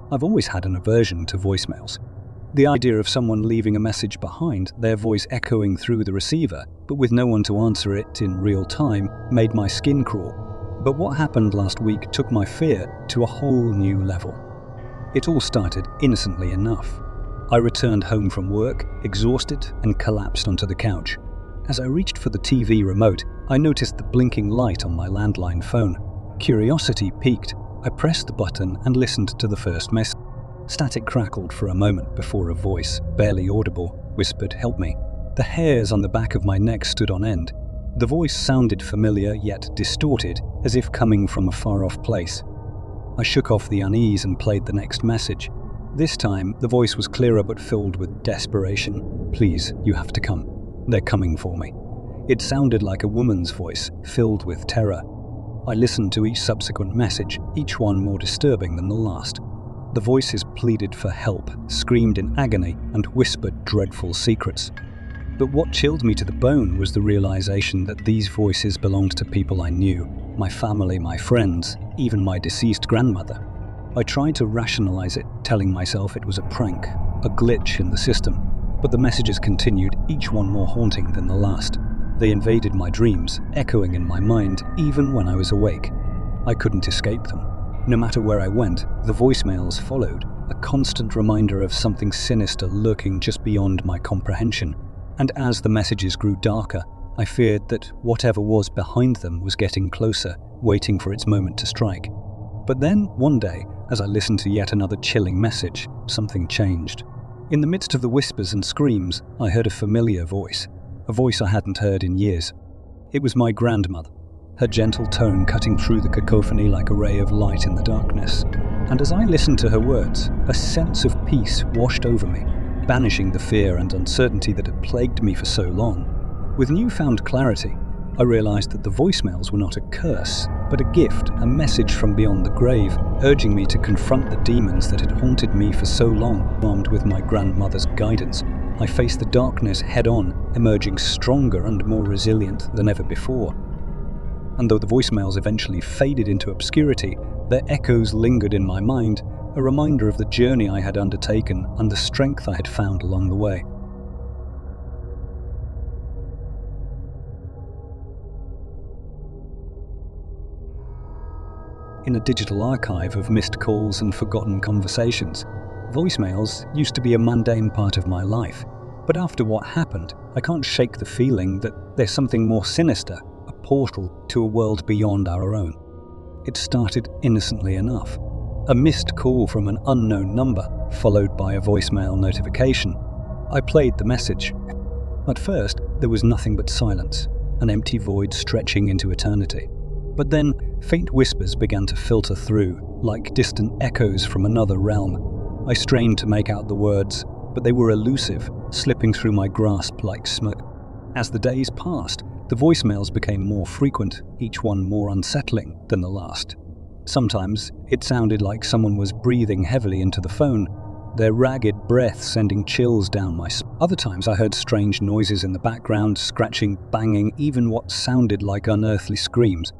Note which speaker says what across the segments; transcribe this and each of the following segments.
Speaker 1: I've always had an aversion to voicemails. The idea of someone leaving a message behind, their voice echoing through the receiver, but with no one to answer it in real time, made my skin crawl. But what happened last week took my fear to a whole new level. It all started innocently enough. I returned home from work, exhausted, and collapsed onto the couch. As I reached for the TV remote, I noticed the blinking light on my landline phone. Curiosity piqued. I pressed the button and listened to the first message. Static crackled for a moment before a voice, barely audible, whispered, "Help me." The hairs on the back of my neck stood on end. The voice sounded familiar yet distorted, as if coming from a far-off place. I shook off the unease and played the next message. This time, the voice was clearer but filled with desperation. "Please, you have to come. They're coming for me." It sounded like a woman's voice, filled with terror. I listened to each subsequent message, each one more disturbing than the last. The voices pleaded for help, screamed in agony, and whispered dreadful secrets. But what chilled me to the bone was the realization that these voices belonged to people I knew, my family, my friends, even my deceased grandmother. I tried to rationalize it, telling myself it was a prank, a glitch in the system. But the messages continued, each one more haunting than the last. They invaded my dreams, echoing in my mind even when I was awake. I couldn't escape them. No matter where I went, the voicemails followed, a constant reminder of something sinister lurking just beyond my comprehension. And as the messages grew darker, I feared that whatever was behind them was getting closer, waiting for its moment to strike. But then, one day, as I listened to yet another chilling message, something changed. In the midst of the whispers and screams, I heard a familiar voice, a voice I hadn't heard in years. It was my grandmother, her gentle tone cutting through the cacophony like a ray of light in the darkness. And as I listened to her words, a sense of peace washed over me, banishing the fear and uncertainty that had plagued me for so long. With newfound clarity, I realized that the voicemails were not a curse, but a gift, a message from beyond the grave, urging me to confront the demons that had haunted me for so long. Armed with my grandmother's guidance, I faced the darkness head-on, emerging stronger and more resilient than ever before. And though the voicemails eventually faded into obscurity, their echoes lingered in my mind, a reminder of the journey I had undertaken and the strength I had found along the way. In a digital archive of missed calls and forgotten conversations, voicemails used to be a mundane part of my life. But after what happened, I can't shake the feeling that there's something more sinister, a portal to a world beyond our own. It started innocently enough. A missed call from an unknown number, followed by a voicemail notification. I played the message. At first, there was nothing but silence, an empty void stretching into eternity. But then, faint whispers began to filter through, like distant echoes from another realm. I strained to make out the words, but they were elusive, slipping through my grasp like smoke. As the days passed, the voicemails became more frequent, each one more unsettling than the last. Sometimes, it sounded like someone was breathing heavily into the phone, their ragged breath sending chills down my spine. Other times I heard strange noises in the background, scratching, banging, even what sounded like unearthly screams.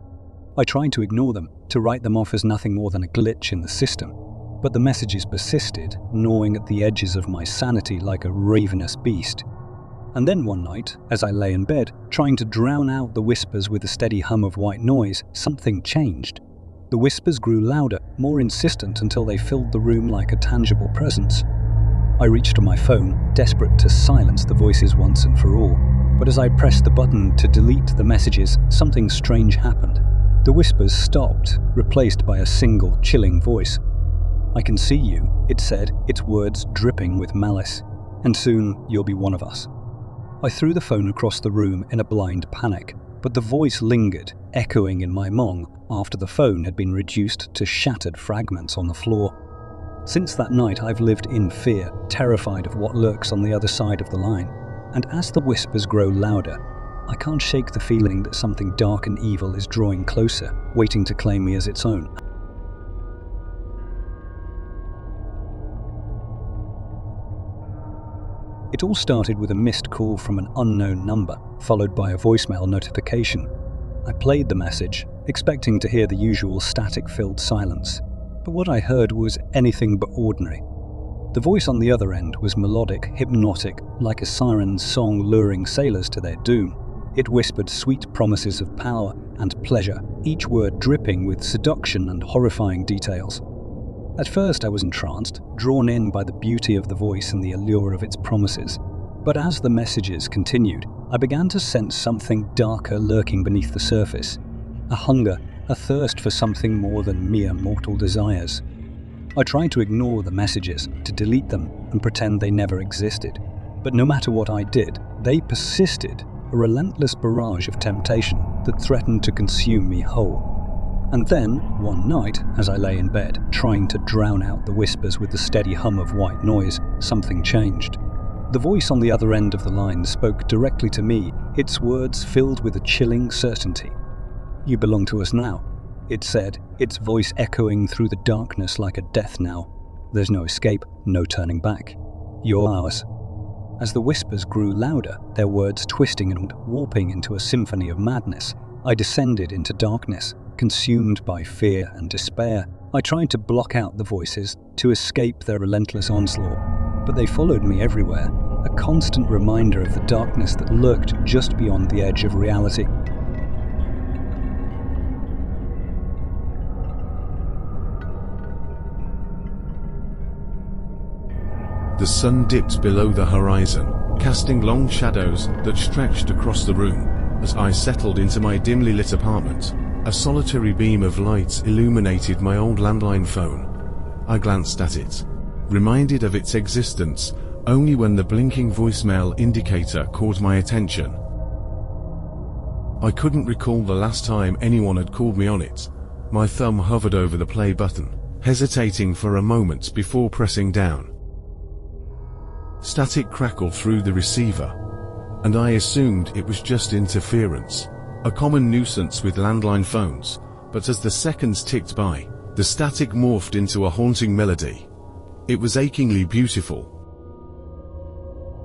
Speaker 1: I tried to ignore them, to write them off as nothing more than a glitch in the system. But the messages persisted, gnawing at the edges of my sanity like a ravenous beast. And then one night, as I lay in bed, trying to drown out the whispers with a steady hum of white noise, something changed. The whispers grew louder, more insistent until they filled the room like a tangible presence. I reached for my phone, desperate to silence the voices once and for all. But as I pressed the button to delete the messages, something strange happened. The whispers stopped, replaced by a single, chilling voice. "I can see you," it said, its words dripping with malice. "And soon you'll be one of us." I threw the phone across the room in a blind panic, but the voice lingered, echoing in my mong after the phone had been reduced to shattered fragments on the floor. Since that night, I've lived in fear, terrified of what lurks on the other side of the line. And as the whispers grow louder, I can't shake the feeling that something dark and evil is drawing closer, waiting to claim me as its own. It all started with a missed call from an unknown number, followed by a voicemail notification. I played the message, expecting to hear the usual static-filled silence. but what I heard was anything but ordinary. The voice on the other end was melodic, hypnotic, like a siren's song luring sailors to their doom. It whispered sweet promises of power and pleasure, each word dripping with seduction and horrifying details. At first I was entranced, drawn in by the beauty of the voice and the allure of its promises. But as the messages continued, I began to sense something darker lurking beneath the surface. A hunger, a thirst for something more than mere mortal desires. I tried to ignore the messages, to delete them and pretend they never existed. But no matter what I did, they persisted, a relentless barrage of temptation that threatened to consume me whole. And then, one night, as I lay in bed, trying to drown out the whispers with the steady hum of white noise, something changed. The voice on the other end of the line spoke directly to me, its words filled with a chilling certainty. "You belong to us now," it said, its voice echoing through the darkness like a death knell. "There's no escape, no turning back. You're ours." As the whispers grew louder, their words twisting and warping into a symphony of madness, I descended into darkness, consumed by fear and despair. I tried to block out the voices, to escape their relentless onslaught, but they followed me everywhere, a constant reminder of the darkness that lurked just beyond the edge of reality.
Speaker 2: The sun dipped below the horizon, casting long shadows that stretched across the room. As I settled into my dimly lit apartment, a solitary beam of light illuminated my old landline phone. I glanced at it, reminded of its existence only when the blinking voicemail indicator caught my attention. I couldn't recall the last time anyone had called me on it. My thumb hovered over the play button, hesitating for a moment before pressing down. Static crackled through the receiver, and I assumed it was just interference, a common nuisance with landline phones, but as the seconds ticked by, the static morphed into a haunting melody. It was achingly beautiful.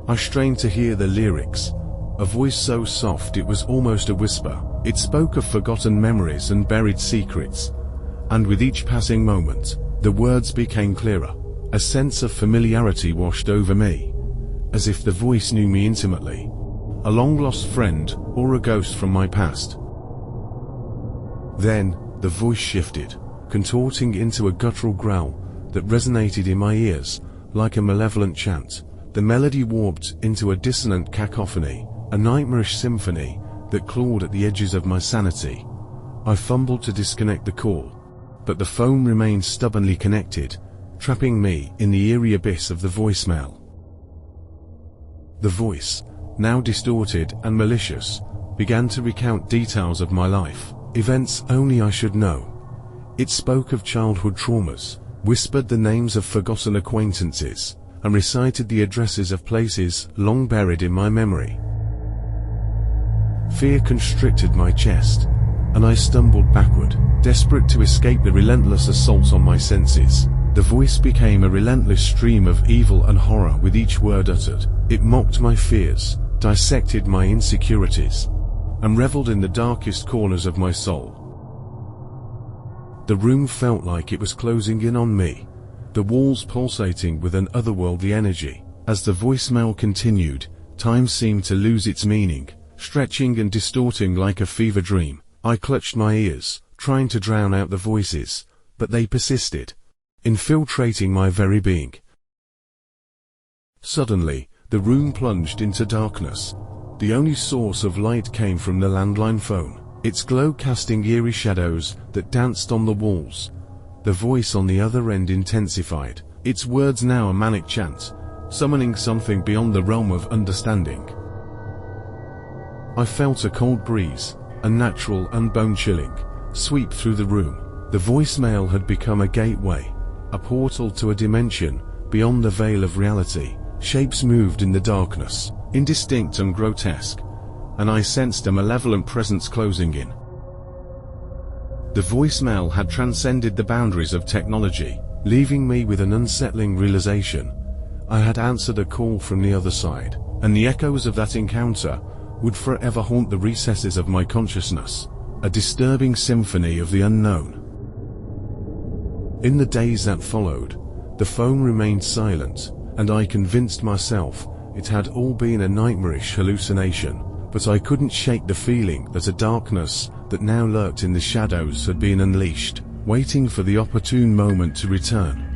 Speaker 2: I strained to hear the lyrics, a voice so soft it was almost a whisper. It spoke of forgotten memories and buried secrets, and with each passing moment, the words became clearer. A sense of familiarity washed over me, as if the voice knew me intimately, a long-lost friend or a ghost from my past. Then, the voice shifted, contorting into a guttural growl that resonated in my ears like a malevolent chant. The melody warped into a dissonant cacophony, a nightmarish symphony that clawed at the edges of my sanity. I fumbled to disconnect the call, but the phone remained stubbornly connected, trapping me in the eerie abyss of the voicemail. The voice, now distorted and malicious, began to recount details of my life, events only I should know. It spoke of childhood traumas, whispered the names of forgotten acquaintances, and recited the addresses of places long buried in my memory. Fear constricted my chest, and I stumbled backward, desperate to escape the relentless assault on my senses. The voice became a relentless stream of evil and horror with each word uttered. It mocked my fears, dissected my insecurities, and reveled in the darkest corners of my soul. The room felt like it was closing in on me, the walls pulsating with an otherworldly energy. As the voicemail continued, time seemed to lose its meaning, stretching and distorting like a fever dream. I clutched my ears, trying to drown out the voices, but they persisted, infiltrating my very being. Suddenly, the room plunged into darkness. The only source of light came from the landline phone, its glow casting eerie shadows that danced on the walls. The voice on the other end intensified, its words now a manic chant, summoning something beyond the realm of understanding. I felt a cold breeze, unnatural and bone-chilling, sweep through the room. The voicemail had become a gateway, a portal to a dimension beyond the veil of reality. Shapes moved in the darkness, indistinct and grotesque, and I sensed a malevolent presence closing in. The voicemail had transcended the boundaries of technology, leaving me with an unsettling realization. I had answered a call from the other side, and the echoes of that encounter would forever haunt the recesses of my consciousness, a disturbing symphony of the unknown. In the days that followed, the phone remained silent, and I convinced myself it had all been a nightmarish hallucination, but I couldn't shake the feeling that a darkness that now lurked in the shadows had been unleashed, waiting for the opportune moment to return.